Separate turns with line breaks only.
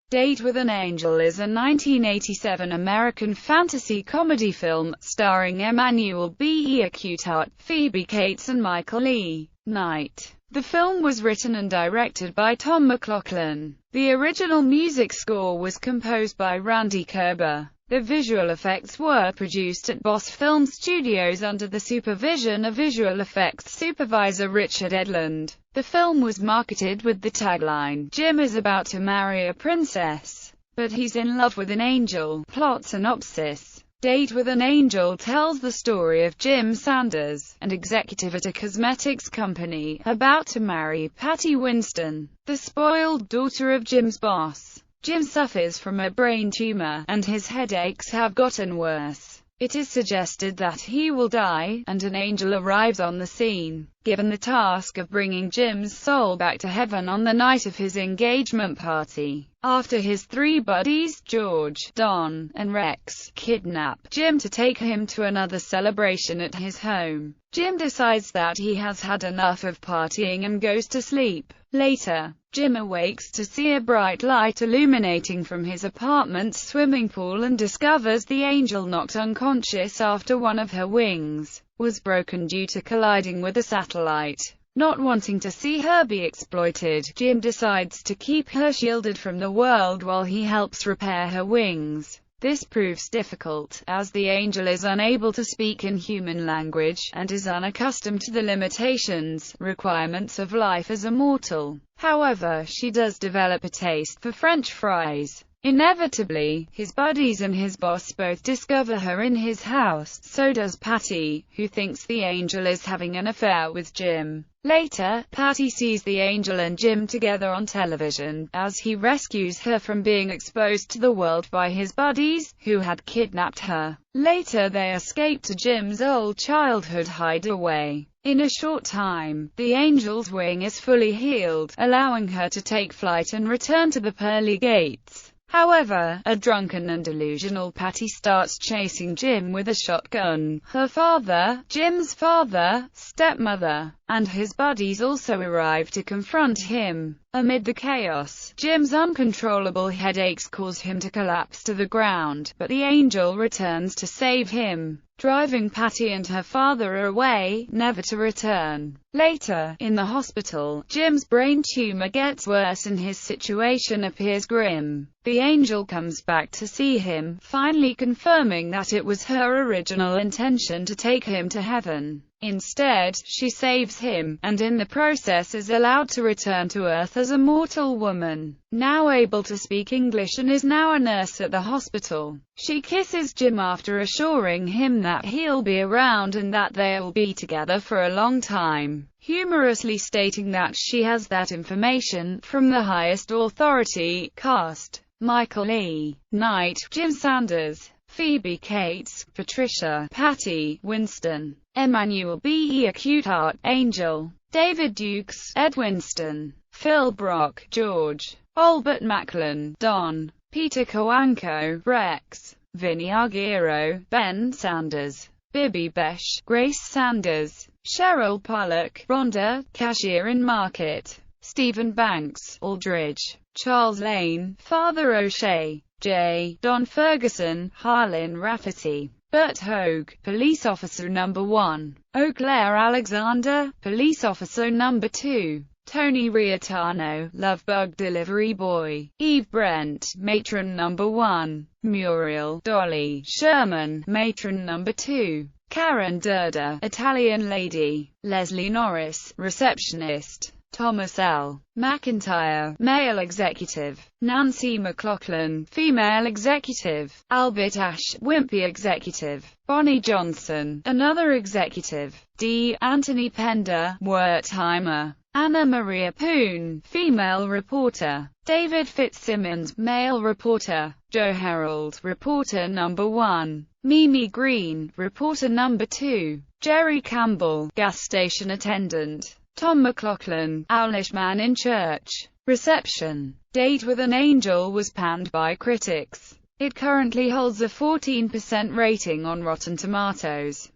Date with an Angel is a 1987 American fantasy comedy film, starring Emmanuel B. Earhart, Phoebe Cates and Michael E. Knight. The film was written and directed by Tom McLaughlin. The original music score was composed by Randy Kerber. The visual effects were produced at Boss Film Studios under the supervision of visual effects supervisor Richard Edlund. The film was marketed with the tagline, "Jim is about to marry a princess, but he's in love with an angel." Plot synopsis. Date with an Angel tells the story of Jim Sanders, an executive at a cosmetics company, about to marry Patty Winston, the spoiled daughter of Jim's boss. Jim suffers from a brain tumor, and his headaches have gotten worse. It is suggested that he will die, and an angel arrives on the scene, given the task of bringing Jim's soul back to heaven on the night of his engagement party. After his three buddies, George, Don, and Rex, kidnap Jim to take him to another celebration at his home, Jim decides that he has had enough of partying and goes to sleep. Later, Jim awakes to see a bright light illuminating from his apartment's swimming pool and discovers the angel, knocked unconscious after one of her wings was broken due to colliding with a satellite. Not wanting to see her be exploited, Jim decides to keep her shielded from the world while he helps repair her wings. This proves difficult, as the angel is unable to speak in human language, and is unaccustomed to the limitations, requirements of life as a mortal. However, she does develop a taste for French fries. Inevitably, his buddies and his boss both discover her in his house. So does Patty, who thinks the angel is having an affair with Jim. Later, Patty sees the angel and Jim together on television, as he rescues her from being exposed to the world by his buddies, who had kidnapped her. Later they escape to Jim's old childhood hideaway. In a short time, the angel's wing is fully healed, allowing her to take flight and return to the pearly gates. However, a drunken and delusional Patty starts chasing Jim with a shotgun. Her father, Jim's father, stepmother, and his buddies also arrive to confront him. Amid the chaos, Jim's uncontrollable headaches cause him to collapse to the ground, but the angel returns to save him, driving Patty and her father away, never to return. Later, in the hospital, Jim's brain tumor gets worse and his situation appears grim. The angel comes back to see him, finally confirming that it was her original intention to take him to heaven. Instead, she saves him, and in the process is allowed to return to Earth as a mortal woman, now able to speak English and is now a nurse at the hospital. She kisses Jim after assuring him that he'll be around and that they'll be together for a long time, humorously stating that she has that information from the highest authority. Cast: Michael E. Knight, Jim Sanders, Phoebe Cates, Patricia, Patty Winston, Emmanuel B. Earhart, Angel, David Dukes, Ed Winston, Phil Brock, George, Albert Macklin, Don, Peter Coanco, Rex, Vinny Arguero, Ben Sanders, Bibi Besh, Grace Sanders, Cheryl Pollock, Rhonda, Cashier in Market, Stephen Banks, Aldridge, Charles Lane, Father O'Shea, J. Don Ferguson, Harlan Rafferty, Bert Hogue, Police Officer No. 1, Eau Claire Alexander, Police Officer No. 2, Tony Riotano, Lovebug Delivery Boy, Eve Brent, Matron No. 1, Muriel, Dolly Sherman, Matron No. 2, Karen Durda, Italian Lady, Leslie Norris, Receptionist, Thomas L. McIntyre, Male Executive, Nancy McLaughlin, Female Executive, Albert Ash, Wimpy Executive, Bonnie Johnson, Another Executive, D. Anthony Pender, Wertheimer, Anna Maria Poon, Female Reporter, David Fitzsimmons, Male Reporter, Joe Harold, Reporter No. 1, Mimi Green, Reporter No. 2, Jerry Campbell, Gas Station Attendant, Tom McLaughlin, Owlish Man in Church. Reception. Date with an Angel was panned by critics. It currently holds a 14% rating on Rotten Tomatoes.